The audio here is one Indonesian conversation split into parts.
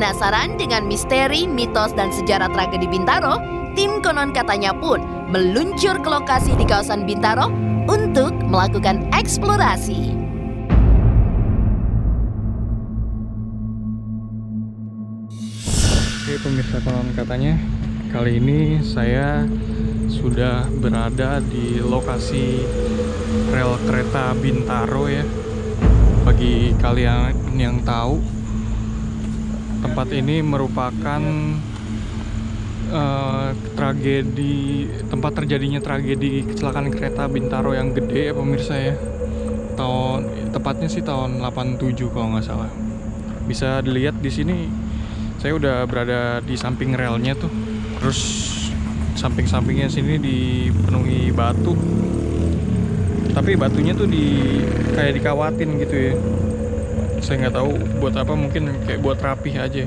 Penasaran dengan misteri, mitos, dan sejarah tragedi Bintaro? Tim Konon Katanya pun meluncur ke lokasi di kawasan Bintaro untuk melakukan eksplorasi. Oke pemirsa Konon Katanya, kali ini saya sudah berada di lokasi rel kereta Bintaro ya. Bagi kalian yang tahu, tempat ini merupakan tempat terjadinya tragedi kecelakaan kereta Bintaro yang gede ya pemirsa ya. Tepatnya sih tahun 87 kalau nggak salah. Bisa dilihat di sini, saya udah berada di samping relnya tuh. Terus samping-sampingnya sini dipenuhi batu. Tapi batunya tuh kayak dikawatin gitu ya. Saya nggak tahu buat apa, mungkin kayak buat rapih aja.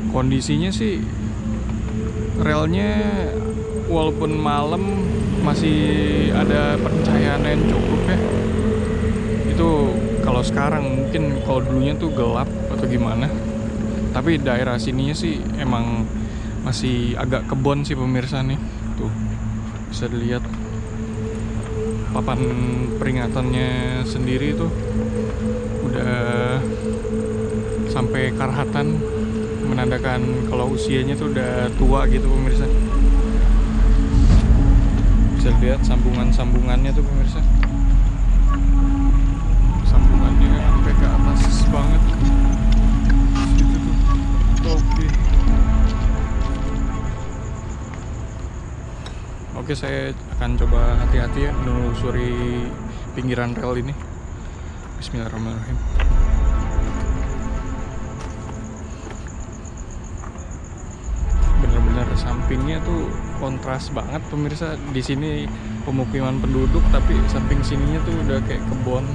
Kondisinya sih relnya walaupun malam masih ada pencahayaan yang cukup ya. Itu kalau sekarang, mungkin kalau dulunya tuh gelap atau gimana. Tapi daerah sininya sih emang masih agak kebon sih pemirsa nih. Tuh bisa dilihat papan peringatannya sendiri tuh udah sampai karhatan, menandakan kalau usianya tuh udah tua gitu pemirsa. Bisa lihat sambungannya tuh pemirsa. Sambungannya sampai ke atas banget. Situ tuh topi. Oke, saya akan coba hati-hati ya menelusuri pinggiran rel ini. Bismillahirrahmanirrahim. Bener-bener sampingnya tuh kontras banget pemirsa. Di sini pemukiman penduduk, tapi samping sininya tuh udah kayak kebon.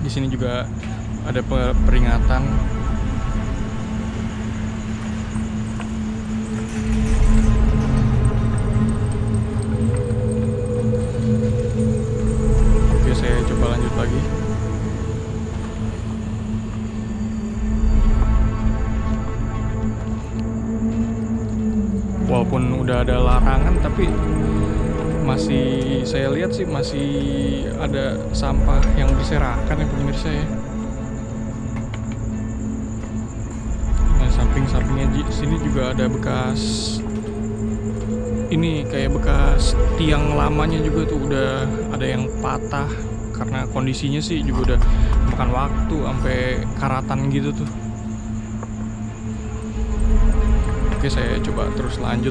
Di sini juga ada peringatan. Saya coba lanjut lagi. Walaupun udah ada larangan, tapi saya lihat sih masih ada sampah yang berserakan ya pemirsa ya. Nah, samping-sampingnya sini juga ada bekas, ini kayak bekas tiang lamanya juga tuh udah ada yang patah. Karena kondisinya sih juga udah makan waktu sampai karatan gitu tuh. Oke, saya coba terus lanjut.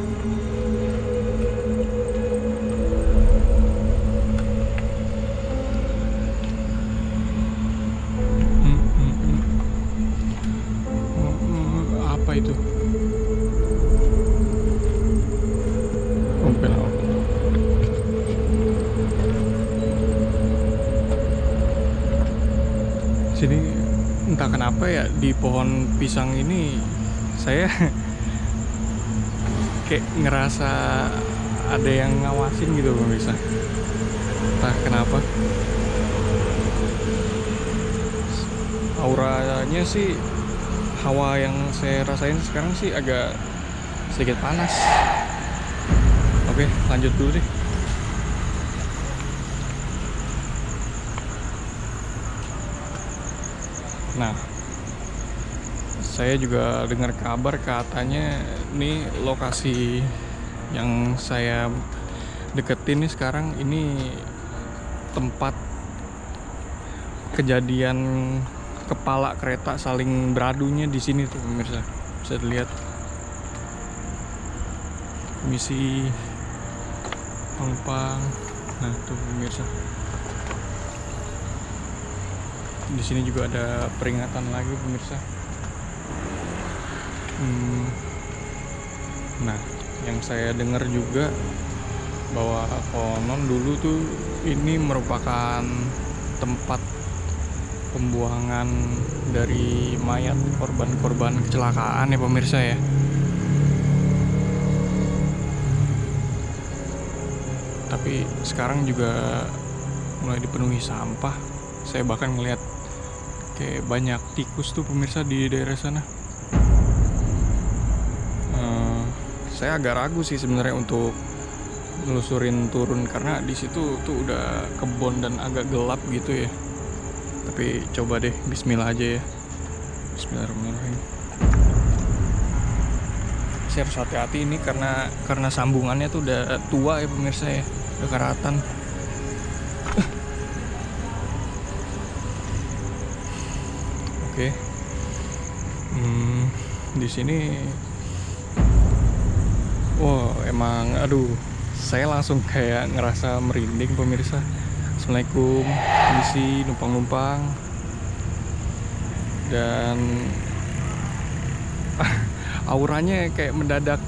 Apa itu? Sini entah kenapa ya, di pohon pisang ini saya kayak ngerasa ada yang ngawasin gitu pemirsa. Entah kenapa. Auranya sih, hawa yang saya rasain sekarang sih agak sedikit panas. Oke, lanjut dulu deh. Nah, saya juga dengar kabar katanya nih lokasi yang saya deketin nih sekarang ini tempat kejadian kepala kereta saling beradunya di sini tuh pemirsa. Bisa dilihat. Misi penumpang. Nah, tuh pemirsa. Di sini juga ada peringatan lagi pemirsa. Nah, yang saya dengar juga bahwa konon dulu tuh ini merupakan tempat pembuangan dari mayat korban-korban kecelakaan ya pemirsa ya. Tapi sekarang juga mulai dipenuhi sampah. Saya bahkan ngelihat kayak banyak tikus tuh pemirsa di daerah sana. Saya agak ragu sih sebenarnya untuk nelusurin turun karena di situ tuh udah kebon dan agak gelap gitu ya. Tapi coba deh, bismillah aja ya. Bismillahirrahmanirrahim. Saya harus hati-hati ini karena sambungannya tuh udah tua ya pemirsa ya, udah karatan. Oke. Di sini emang aduh, saya langsung kayak ngerasa merinding pemirsa. Assalamualaikum, misi numpang-numpang. Dan auranya kayak mendadak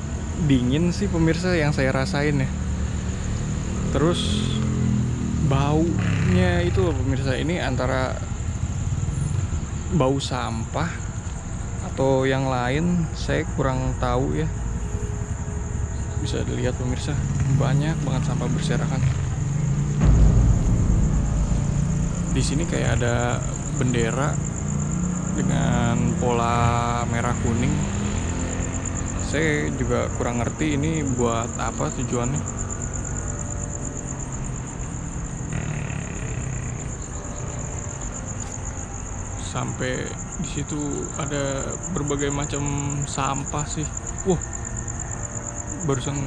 dingin sih pemirsa yang saya rasain ya. Terus baunya itu loh pemirsa, ini antara bau sampah atau yang lain saya kurang tahu ya. Bisa dilihat pemirsa, banyak banget sampah berserakan. Di sini kayak ada bendera dengan pola merah kuning. Saya juga kurang ngerti ini buat apa tujuannya. Sampai di situ ada berbagai macam sampah sih. Barusan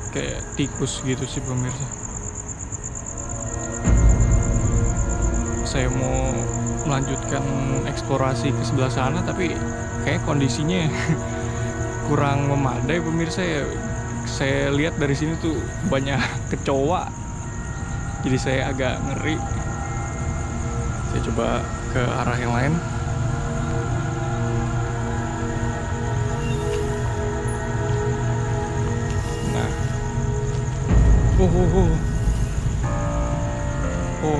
kayak tikus gitu sih pemirsa. Saya mau melanjutkan eksplorasi ke sebelah sana tapi kayak kondisinya kurang memadai pemirsa ya. Saya lihat dari sini tuh banyak kecoa, jadi saya agak ngeri. Saya coba ke arah yang lain. Nah,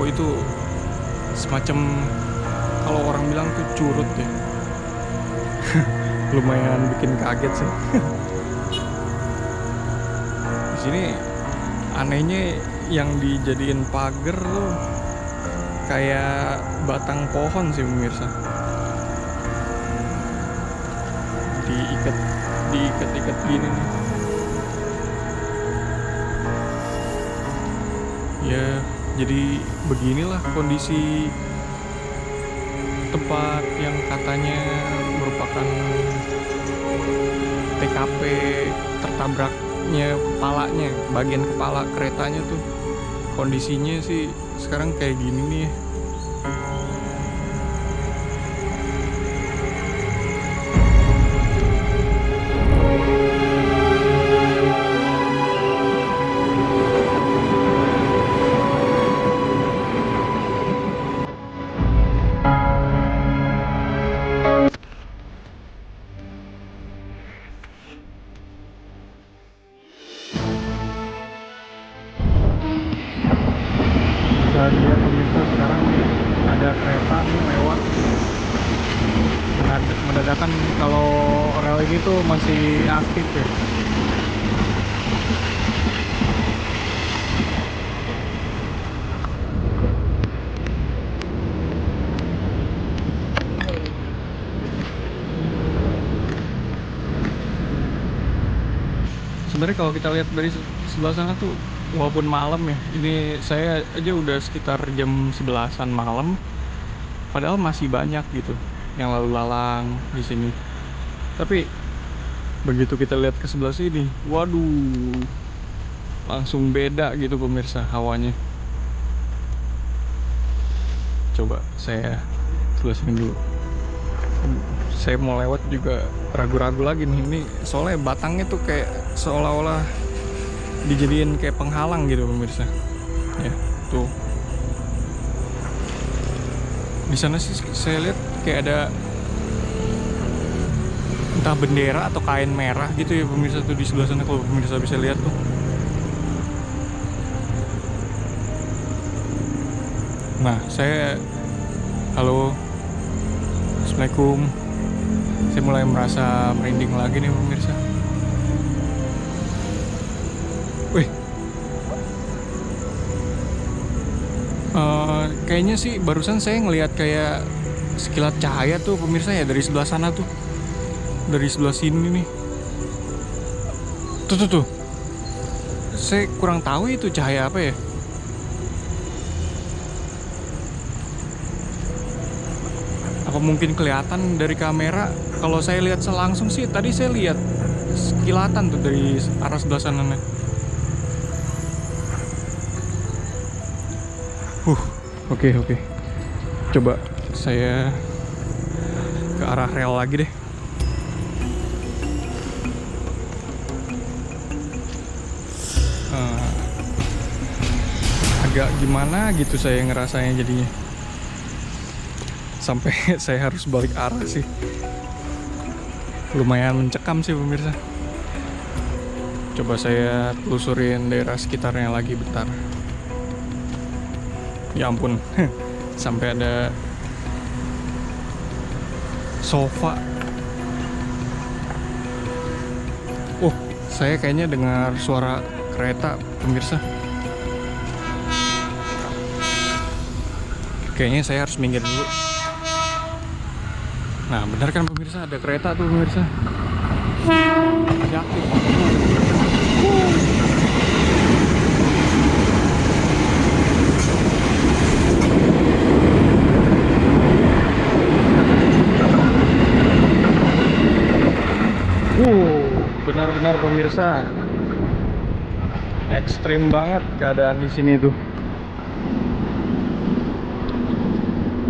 itu semacam, kalau orang bilang tuh curut ya. Lumayan bikin kaget sih. Di sini anehnya yang dijadiin pagar tuh kayak batang pohon sih pemirsa. Diikat gini nih. Ya, jadi beginilah kondisi tempat yang katanya merupakan TKP tertabraknya kepalanya, bagian kepala keretanya tuh. Kondisinya sih sekarang kayak gini nih ya. Bisa dilihat pemirsa, sekarang ada kereta nih lewat. Mendadakan kalau rel ini tuh masih aktif ya. Sebenarnya kalau kita lihat dari sebelah sana tuh, walaupun malam ya, ini saya aja udah sekitar jam 11-an malam, padahal masih banyak gitu yang lalu lalang di sini. Tapi begitu kita lihat ke sebelah sini, waduh, langsung beda gitu pemirsa hawanya. Coba saya telusurin dulu. Saya mau lewat juga ragu-ragu lagi nih. Ini soalnya batangnya tuh kayak seolah-olah dijadiin kayak penghalang gitu pemirsa. Ya, tuh. Di sana sih saya lihat kayak ada entah bendera atau kain merah gitu ya pemirsa, tuh di sebelah sana kalau pemirsa bisa lihat tuh. Nah, halo, assalamualaikum. Saya mulai merasa merinding lagi nih pemirsa. Wih, Kayaknya sih barusan saya ngelihat kayak sekilat cahaya tuh pemirsa ya dari sebelah sana tuh. Dari sebelah sini nih. Tuh. Saya kurang tahu itu cahaya apa ya. Apa mungkin kelihatan dari kamera? Kalau saya lihat selangsung sih tadi saya lihat sekilatan tuh dari arah sebelah sana nih. Oke. Coba saya ke arah rel lagi deh. Agak gimana gitu saya ngerasanya jadinya. Sampai saya harus balik arah sih. Lumayan mencekam sih pemirsa. Coba saya telusurin daerah sekitarnya lagi bentar. Ya ampun, sampai ada sofa. Saya kayaknya dengar suara kereta pemirsa. Kayaknya saya harus minggir dulu. Nah benar kan pemirsa, ada kereta tuh pemirsa. Masih aktif. Benar-benar pemirsa, ekstrim banget keadaan di sini tuh.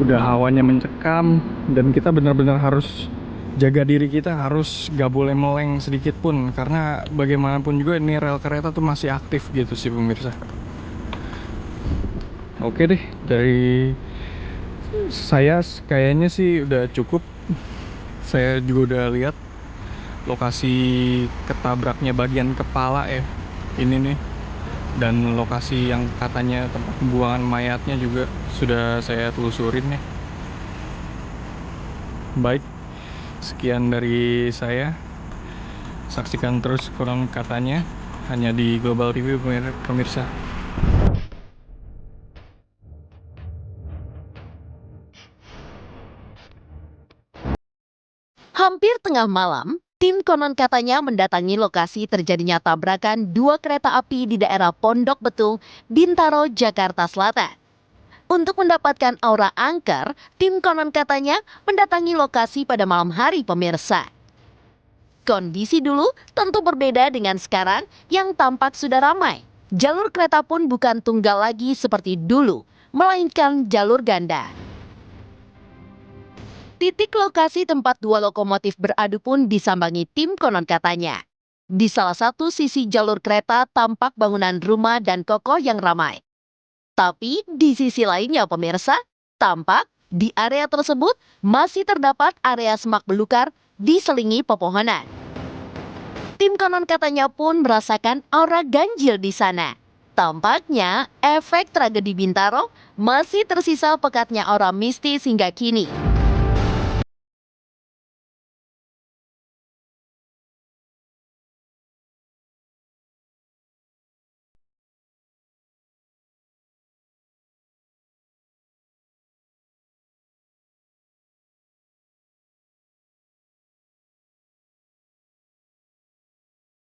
Udah hawanya mencekam dan kita benar-benar harus jaga diri, kita harus gak boleh meleng sedikit pun karena bagaimanapun juga ini rel kereta tuh masih aktif gitu sih pemirsa. Oke deh, dari saya kayaknya sih udah cukup. Saya juga udah lihat lokasi ketabraknya bagian kepala ya ini nih, dan lokasi yang katanya tempat pembuangan mayatnya juga sudah saya telusurin ya. Baik, sekian dari saya. Saksikan terus konon katanya hanya di Global Review pemirsa. Hampir tengah malam, tim konon katanya mendatangi lokasi terjadinya tabrakan dua kereta api di daerah Pondok Betung, Bintaro, Jakarta Selatan. Untuk mendapatkan aura angker, tim konon katanya mendatangi lokasi pada malam hari pemirsa. Kondisi dulu tentu berbeda dengan sekarang yang tampak sudah ramai. Jalur kereta pun bukan tunggal lagi seperti dulu, melainkan jalur ganda. Titik lokasi tempat dua lokomotif beradu pun disambangi tim konon katanya. Di salah satu sisi jalur kereta tampak bangunan rumah dan kokoh yang ramai. Tapi di sisi lainnya pemirsa, tampak di area tersebut masih terdapat area semak belukar diselingi pepohonan. Tim konon katanya pun merasakan aura ganjil di sana. Tampaknya efek tragedi Bintaro masih tersisa pekatnya aura mistis hingga kini.